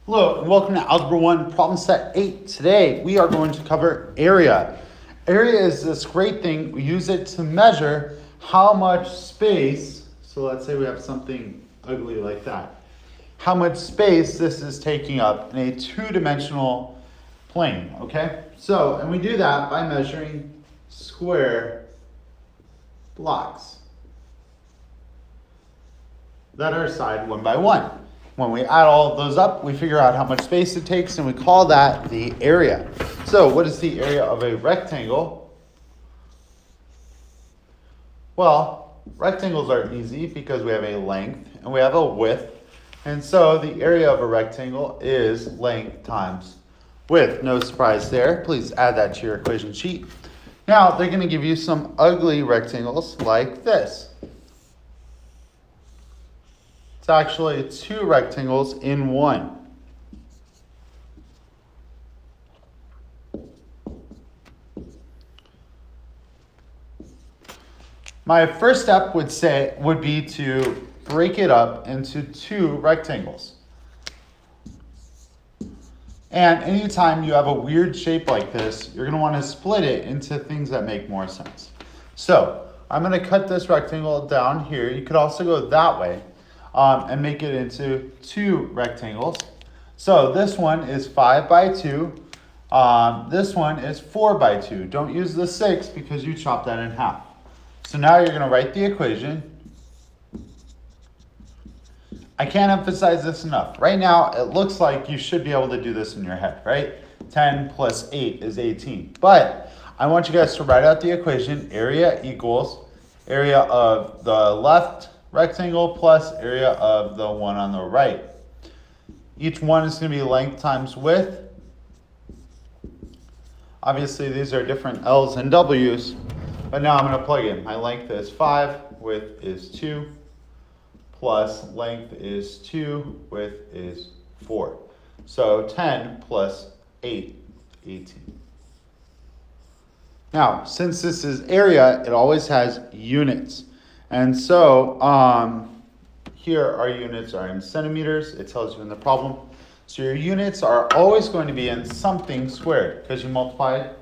Hello and welcome to Algebra 1 problem set 8. Today we are going to cover area. Area is this great thing. We use it to measure how much space, so let's say we have something ugly like that, how much space this is taking up in a two-dimensional plane, okay? So, and we do that by measuring square blocks that are assigned one by one. When we add all of those up, we figure out how much space it takes, and we call that the area. So what is the area of a rectangle? Well, rectangles are easy because we have a length and we have a width. And so the area of a rectangle is length times width. No surprise there. Please add that to your equation sheet. Now, they're going to give you some ugly rectangles like this. It's actually two rectangles in one. My first step would be to break it up into two rectangles. And anytime you have a weird shape like this, you're going to want to split it into things that make more sense. So I'm going to cut this rectangle down here. You could also go that way. And make it into two rectangles. So this one is 5 by 2. This one is 4 by 2. Don't use the 6 because you chop that in half. So now you're going to write the equation. I can't emphasize this enough. Right now, it looks like you should be able to do this in your head, right? 10 plus 8 is 18. But I want you guys to write out the equation. Area equals area of the left rectangle plus area of the one on the right. Each one is going to be length times width. Obviously, these are different L's and W's, but now I'm going to plug in. My length is 5, width is 2, plus length is 2, width is 4. So 10 plus 8, 18. Now, since this is area, it always has units. And so here our units are in centimeters. It tells you in the problem. So your units are always going to be in something squared because you multiplied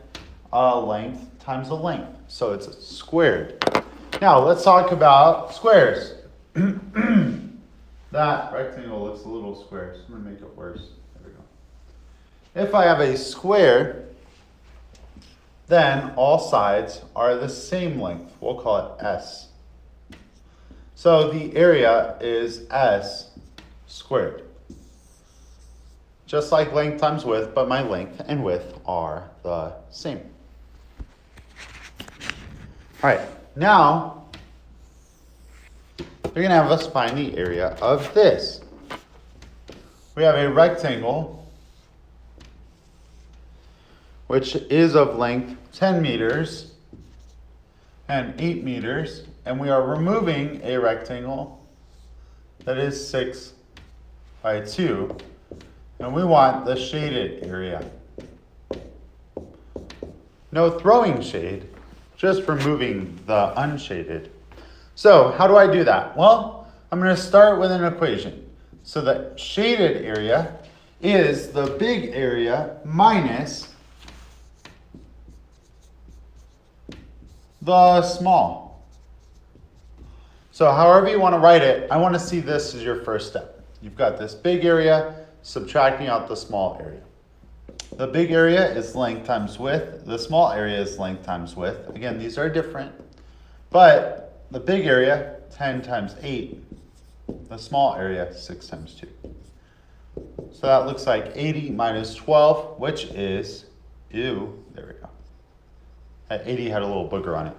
length times a length. So it's squared. Now let's talk about squares. That rectangle looks a little square, so I'm going to make it worse. There we go. If I have a square, then all sides are the same length. We'll call it S. So the area is S squared. Just like length times width, but my length and width are the same. All right, now they're going to have us find the area of this. We have a rectangle, which is of length 10 meters and 8 meters. And we are removing a rectangle that is 6 by 2. And we want the shaded area. No throwing shade, just removing the unshaded. So how do I do that? Well, I'm going to start with an equation. So the shaded area is the big area minus the small. So however you want to write it, I want to see this as your first step. You've got this big area, subtracting out the small area. The big area is length times width. The small area is length times width. Again, these are different. But the big area, 10 times 8. The small area, 6 times 2. So that looks like 80 minus 12, which is, there we go. That 80 had a little booger on it.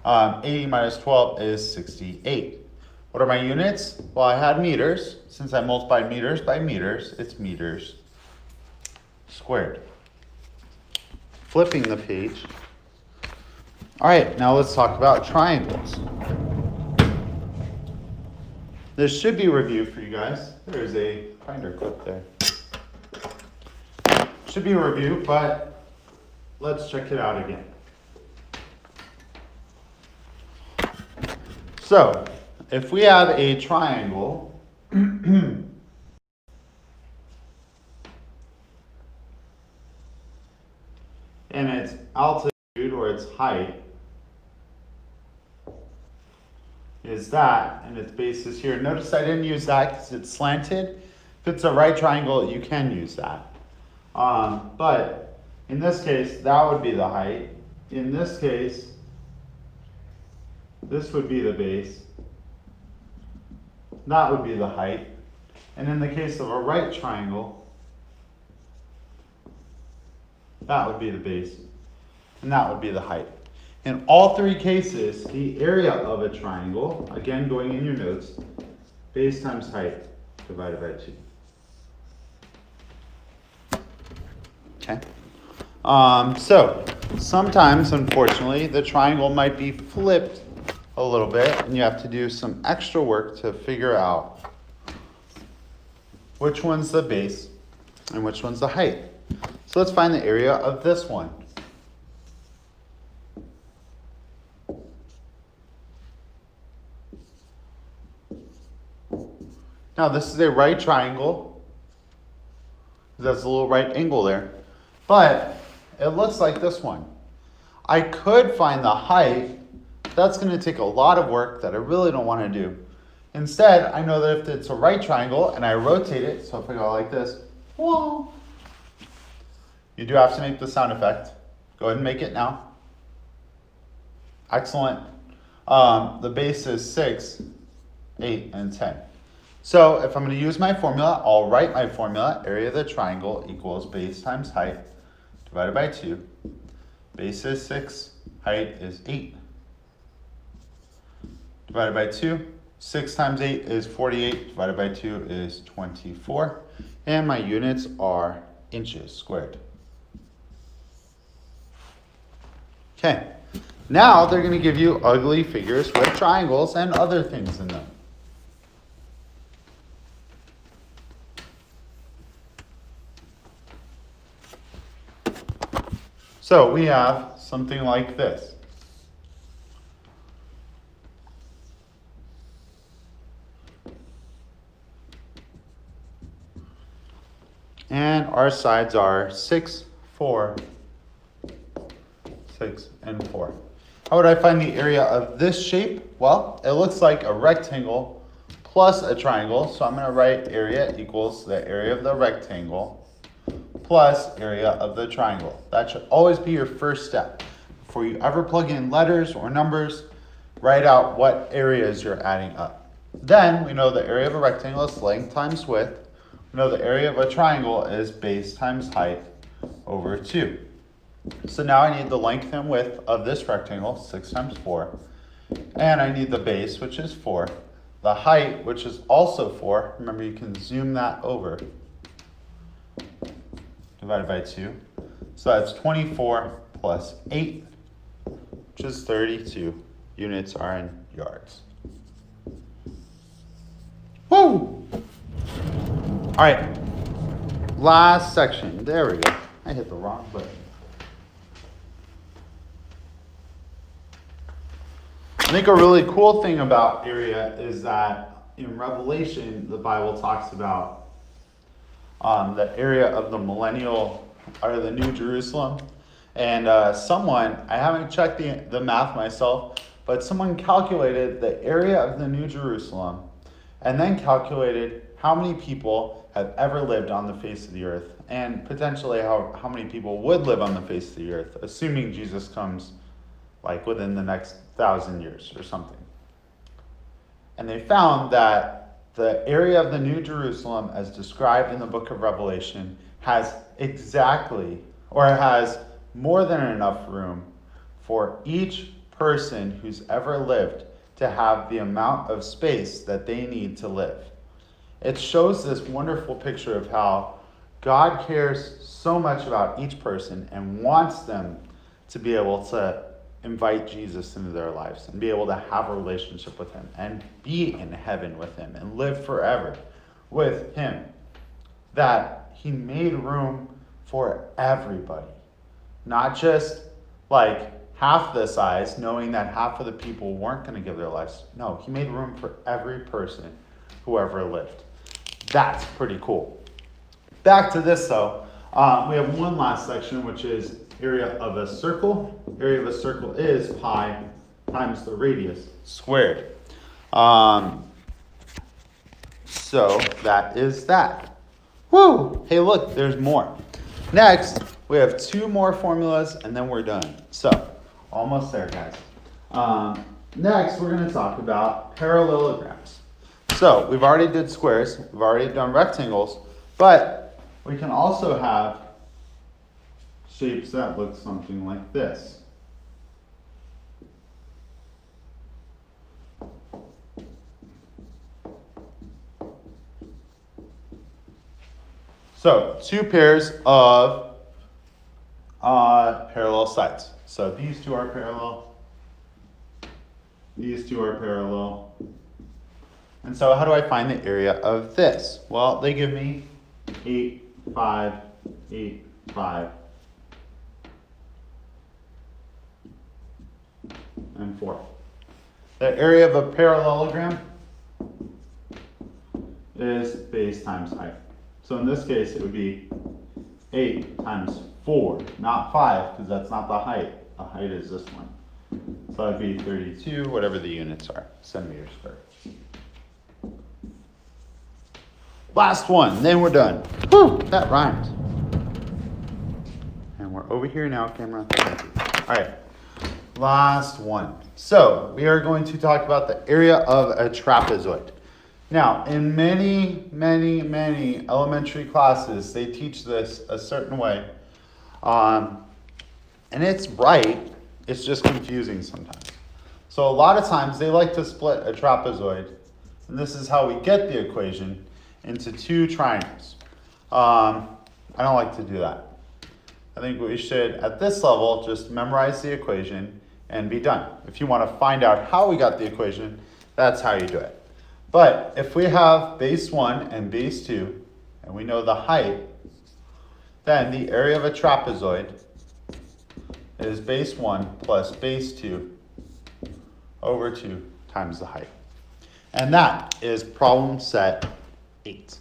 80 minus 12 is 68. What are my units? Well, I had meters. Since I multiplied meters by meters, it's meters squared. Flipping the page. All right, now let's talk about triangles. This should be reviewed for you guys. There's a binder clip there. Should be a review, but let's check it out again. So, if we have a triangle and its altitude or its height is that, and its base is here. Notice I didn't use that because it's slanted. If it's a right triangle, you can use that. But in this case, that would be the height. In this case, this would be the base. That would be the height. And in the case of a right triangle, that would be the base. And that would be the height. In all three cases, the area of a triangle, again going in your notes, base times height divided by 2. Okay. So sometimes, unfortunately, the triangle might be flipped a little bit, and you have to do some extra work to figure out which one's the base and which one's the height. So let's find the area of this one. Now this is a right triangle. There's a little right angle there. But it looks like this one. I could find the height. That's going to take a lot of work that I really don't want to do. Instead, I know that if it's a right triangle and I rotate it, so if I go like this, whoa, you do have to make the sound effect. Go ahead and make it now. Excellent. The base is 6, 8, and 10. So if I'm going to use my formula, I'll write my formula. Area of the triangle equals base times height divided by 2. Base is 6, height is 8. Divided by 2. 6 times 8 is 48, divided by 2 is 24. And my units are inches squared. Okay, now they're going to give you ugly figures with triangles and other things in them. So we have something like this. And our sides are 6, 4, 6, and 4. How would I find the area of this shape? Well, it looks like a rectangle plus a triangle. So I'm going to write area equals the area of the rectangle plus area of the triangle. That should always be your first step. Before you ever plug in letters or numbers, write out what areas you're adding up. Then we know the area of a rectangle is length times width. We know the area of a triangle is base times height over 2. So now I need the length and width of this rectangle, 6 times 4. And I need the base, which is 4. The height, which is also 4. Remember, you can zoom that over. Divided by 2. So that's 24 plus 8, which is 32. Units are in yards. Woo! All right, last section. There we go. I hit the wrong button. I think a really cool thing about area is that in Revelation, the Bible talks about the area of the millennial, or the New Jerusalem. And someone, I haven't checked the math myself, but someone calculated the area of the New Jerusalem and then calculated how many people have ever lived on the face of the earth, and potentially how many people would live on the face of the earth, assuming Jesus comes like within the next 1,000 years or something. And they found that the area of the New Jerusalem, as described in the book of Revelation, has exactly, or has more than enough room for each person who's ever lived to have the amount of space that they need to live. It shows this wonderful picture of how God cares so much about each person and wants them to be able to invite Jesus into their lives and be able to have a relationship with him and be in heaven with him and live forever with him. That he made room for everybody, not just like half the size, knowing that half of the people weren't going to give their lives. No, he made room for every person who ever lived. That's pretty cool. Back to this though, we have one last section, which is area of a circle. Area of a circle is pi times the radius squared. So that is that. Woo! Hey, look, there's more. Next, we have 2 more formulas and then we're done. So, almost there, guys. Next, we're going to talk about parallelograms. So, we've already did squares, we've already done rectangles, but we can also have shapes that look something like this. So, 2 pairs of parallel sides. So these 2 are parallel. These 2 are parallel. And so how do I find the area of this? Well, they give me 8, 5, 8, 5, and 4. The area of a parallelogram is base times height. So in this case, it would be 8 times 4, not 5, because that's not the height. The height is this one. So that'd be 32, whatever the units are, centimeters squared. Last one, then we're done. Whew, that rhymed. And we're over here now, camera. Thank you. All right, last one. So we are going to talk about the area of a trapezoid. Now, in many elementary classes, they teach this a certain way. And it's right, it's just confusing sometimes. So a lot of times they like to split a trapezoid, and this is how we get the equation, into 2 triangles. I don't like to do that. I think we should, at this level, just memorize the equation and be done. If you want to find out how we got the equation, that's how you do it. But if we have base 1 and base 2, and we know the height, then the area of a trapezoid is base 1 plus base 2 over 2 times the height. And that is problem set 8.